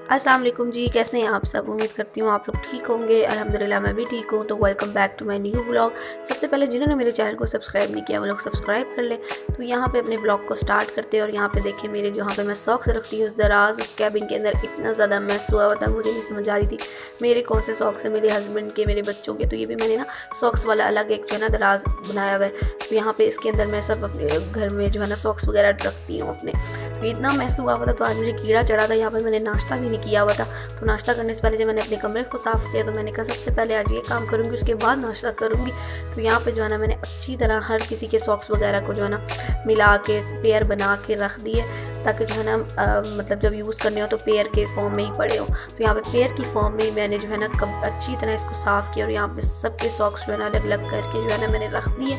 अस्सलाम वालेकुम जी, कैसे हैं आप सब? उम्मीद करती हूँ आप लोग ठीक होंगे। अल्हम्दुलिल्लाह मैं भी ठीक हूँ। तो welcome back to my new vlog. सबसे पहले जिन्होंने मेरे चैनल को सब्सक्राइब नहीं किया वो लोग सब्सक्राइब कर लें। तो यहाँ पे अपने व्लॉग को स्टार्ट करते हैं और यहाँ पे देखिए मेरे जहाँ पे मैं सॉक्स रखती हूँ उस दराज उस कैबिन के अंदर इतना ज़्यादा मैस हुआ हुआ था, मुझे नहीं समझ आ रही थी मेरे कौन से सॉक्स हैं, मेरे हस्बैंड के, मेरे बच्चों के। तो ये भी मैंने ना सॉक्स वाला अलग एक जो है ना दराज बनाया हुआ है। तो यहाँ पे इसके अंदर मैं सब अपने घर में जो है ना सॉक्स वगैरह रखती हूँ अपने। तो इतना मैस हुआ हुआ था, तो आज मुझे कीड़ा चढ़ा था। यहाँ पे मैंने नाश्ता भी नहीं किया हुआ था। तो नाश्ता करने से पहले जब मैंने अपने कमरे को साफ़ किया तो मैंने कहा सबसे पहले आज ये काम करूँगी, उसके बाद नाश्ता करूँगी। तो यहाँ पे जो है ना मैंने अच्छी तरह हर किसी के सॉक्स वगैरह को जो है ना मिला के पेयर बना के रख दिए, ताकि जो है ना मतलब जब यूज़ करने हो तो पेयर के फॉर्म में ही पड़े हो। तो यहाँ पे पेयर की फॉर्म में ही मैंने जो है ना अच्छी तरह इसको साफ़ किया और यहाँ पे सबके सॉक्स जो है ना अलग अलग करके जो है ना मैंने रख दिए।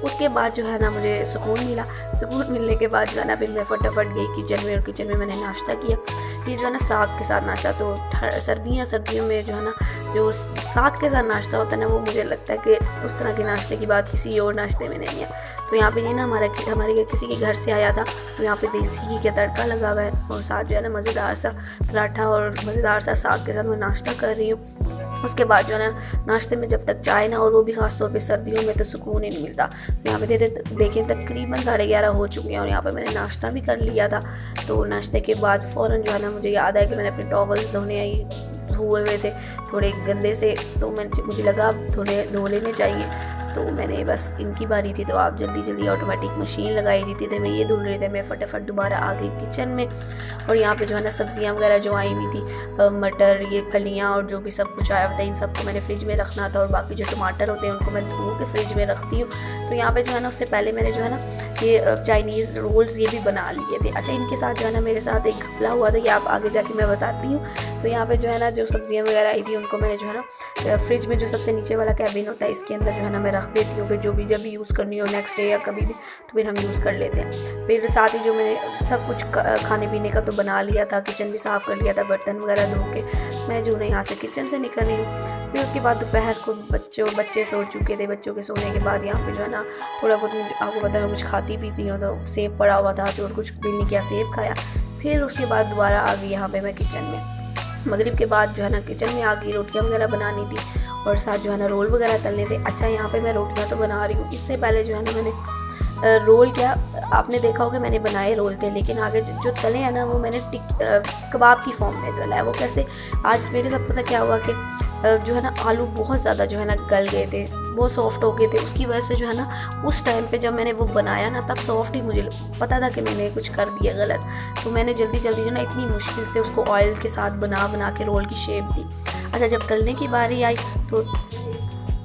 उसके बाद जो है ना मुझे सुकून मिला। सुकून मिलने के बाद जो है ना फिर मैं फटाफट गई किचन में और किचन में मैंने नाश्ता किया। ये जो है ना साग के साथ नाश्ता, तो सर्दियों में जो है ना जो साग के साथ नाश्ता होता है ना, वो मुझे लगता है कि उस तरह के नाश्ते की बात किसी और नाश्ते में नहीं है। तो यहाँ पे ये ना हमारे घर किसी के घर से आया था, तो यहाँ पे देसी घी का तड़का लगा हुआ है और साथ जो है ना मज़ेदार सा पराठा और मज़ेदार सा साग के साथ मैं नाश्ता कर रही हूँ। उसके बाद जो है ना नाश्ते में जब तक चाय ना, और वो भी ख़ास तौर पे सर्दियों में, तो सुकून ही नहीं मिलता। तो यहाँ पे देखें तकरीबन 11:30 हो चुके हैं और यहाँ पे मैंने नाश्ता भी कर लिया था। तो नाश्ते के बाद फ़ौरन जो है ना मुझे याद आया कि मैंने अपने टॉवल्स धोए हुए थे थोड़े गंदे से, तो मुझे लगा धो लेने चाहिए। तो मैंने बस इनकी बारी थी, तो आप जल्दी जल्दी ऑटोमेटिक मशीन लगाई जीती थे, मैं ये धुल रही थी। मैं फटाफट दोबारा आ गई किचन में और यहाँ पे जो है ना सब्जियाँ वगैरह जो आई हुई थी, मटर, ये फलियाँ और जो भी सब कुछ आया हुआ था, इन सबको मैंने फ्रिज में रखना था। और बाकी जो टमाटर होते हैं उनको मैं धो के फ्रिज में रखती हूँ। तो यहाँ पे जो है ना उससे पहले मैंने जो है ना ये चाइनीज़ रोल्स ये भी बना लिए थे। अच्छा, इनके साथ जो है ना मेरे साथ एक घपला हुआ था, ये आप आगे जाके मैं बताती हूँ। तो यहाँ पे जो है ना जो सब्जियाँ वगैरह आई थी उनको मैंने जो है ना फ्रिज में, जो सबसे नीचे वाला कैबिन होता है, इसके अंदर जो है ना मैं रख देती हूँ। फिर जब भी यूज़ करनी हो नेक्स्ट डे या कभी भी, तो फिर हम यूज़ कर लेते हैं। फिर साथ ही जो मैंने सब कुछ खाने पीने का तो बना लिया था, किचन भी साफ़ कर लिया था, बर्तन वगैरह धो के मैं जो है यहाँ से किचन से निकल रही हूँ। फिर उसके बाद दोपहर को बच्चे सो चुके थे। बच्चों के सोने के बाद यहाँ पे जो है ना थोड़ा बहुत, मुझे आपको पता है मैं कुछ खाती पीती हूँ, तो सेब पड़ा हुआ था, जो कुछ दिल नहीं किया सेब खाया। फिर उसके बाद दोबारा आ गई यहाँ पे मैं किचन में। मगरिब के बाद जो है ना किचन में आ गई, रोटियां वगैरह बनानी थी और साथ जो है ना रोल वगैरह तलने थे। अच्छा, यहाँ पे मैं रोटियां तो बना रही हूँ, इससे पहले जो है ना मैंने रोल, क्या आपने देखा होगा मैंने बनाए रोल थे, लेकिन आगे जो तले हैं ना वो मैंने कबाब की फॉर्म में तला है। वो कैसे, आज मेरे साथ पता क्या हुआ कि जो है ना आलू बहुत ज़्यादा जो है ना गल गए थे, बहुत सॉफ्ट हो गए थे। उसकी वजह से जो है ना उस टाइम पे जब मैंने वो बनाया ना, तब सॉफ्ट ही मुझे पता था कि मैंने कुछ कर दिया गलत। तो मैंने जल्दी जल्दी जो ना इतनी मुश्किल से उसको ऑयल के साथ बना के रोल की शेप दी। अच्छा, जब तलने की बारी आई तो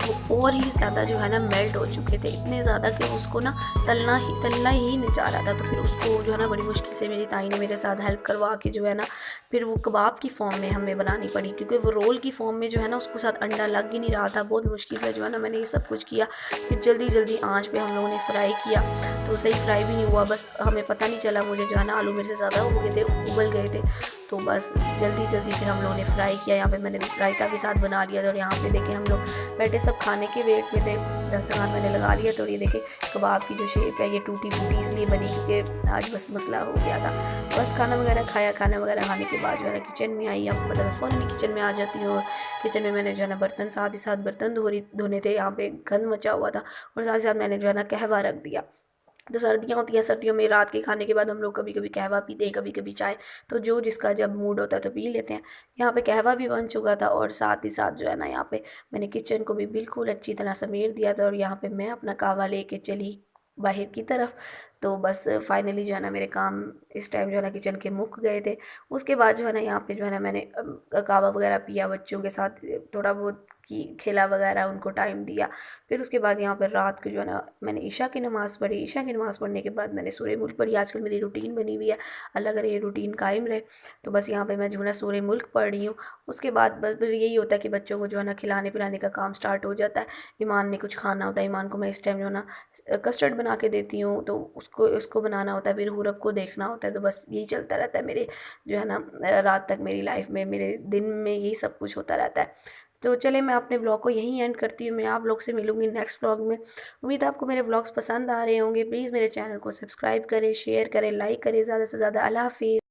वो और ही ज़्यादा जो है ना मेल्ट हो चुके थे, इतने ज़्यादा कि उसको ना तलना ही नहीं चाह रहा था। तो फिर उसको जो है ना बड़ी मुश्किल से मेरी ताई ने मेरे साथ हेल्प करवा के जो है ना फिर वो कबाब की फॉर्म में हमें बनानी पड़ी, क्योंकि वो रोल की फॉर्म में जो है ना उसको साथ अंडा लग ही नहीं रहा था। बहुत मुश्किल से जो है ना मैंने ये सब कुछ किया। फिर जल्दी जल्दी आँच पे हम लोगों ने फ्राई किया, तो सही फ्राई भी नहीं हुआ, बस हमें पता नहीं चला, मुझे जो है ना आलू मेरे से ज़्यादा हो गए थे, उबल गए थे। तो बस जल्दी जल्दी फिर हम लोगों ने फ्राई किया। यहाँ पे मैंने रायता भी साथ बना लिया था और यहाँ पे देखें हम लोग बैठे सब खाने के वेट में थे। दस्तरखान मैंने लगा लिया, तो ये देखें कबाब की जो शेप है ये टूटी फूटी इसलिए बनी क्योंकि आज बस मसला हो गया था। बस खाना वगैरह खाया, खाना वगैरह खाने के बाद जो है ना किचन में आई। अब मतलब फ़ौरन किचन में आ जाती हूँ। किचन में मैंने जो है ना बर्तन साथ ही साथ बर्तन धोने थे, यहाँ पे गंद मचा हुआ था, और साथ ही साथ मैंने जो है ना कहवा रख दिया। तो सर्दियाँ होती हैं, सर्दियों में रात के खाने के बाद हम लोग कभी कभी कहवा पीते हैं, कभी कभी चाय, तो जो जिसका जब मूड होता है तो पी लेते हैं। यहाँ पे कहवा भी बन चुका था और साथ ही साथ जो है ना यहाँ पे मैंने किचन को भी बिल्कुल अच्छी तरह समेट दिया था और यहाँ पे मैं अपना कहवा लेके चली बाहर की तरफ। तो बस फाइनली जो है ना मेरे काम इस टाइम जो है ना किचन के मुक गए थे। उसके बाद जो है ना यहाँ पे जो है ना मैंने कहवा वगैरह पिया, बच्चों के साथ थोड़ा बहुत की खेला वगैरह, उनको टाइम दिया। फिर उसके बाद यहाँ पर रात को जो है ना मैंने ईशा की नमाज़ पढ़ी। ईशा की नमाज़ पढ़ने के बाद मैंने सूरह मुल्क पढ़ी। आजकल मेरी रूटीन बनी हुई है, अल्लाह करे ये रूटीन कायम रहे। तो बस यहाँ पे मैं जो है ना सूरह मुल्क पढ़ रही हूँ। उसके बाद बस फिर यही होता है कि बच्चों को जो है ना खिलाने पिलाने का काम स्टार्ट हो जाता है। ईमान ने कुछ खाना होता है, ईमान को मैं इस टाइम जो है ना कस्टर्ड बना के देती हूँ, तो उसको बनाना होता है, फिर हुरब को देखना होता है। तो बस यही चलता रहता है मेरे जो है ना रात तक मेरी लाइफ में, मेरे दिन में यही सब कुछ होता रहता है। तो चले मैं अपने व्लॉग को यहीं एंड करती हूँ। मैं आप लोग से मिलूँगी नेक्स्ट व्लॉग में। उम्मीद है आपको मेरे व्लॉग्स पसंद आ रहे होंगे। प्लीज़ मेरे चैनल को सब्सक्राइब करें, शेयर करें, लाइक करें ज़्यादा से ज़्यादा। अल्लाह हाफ़िज़।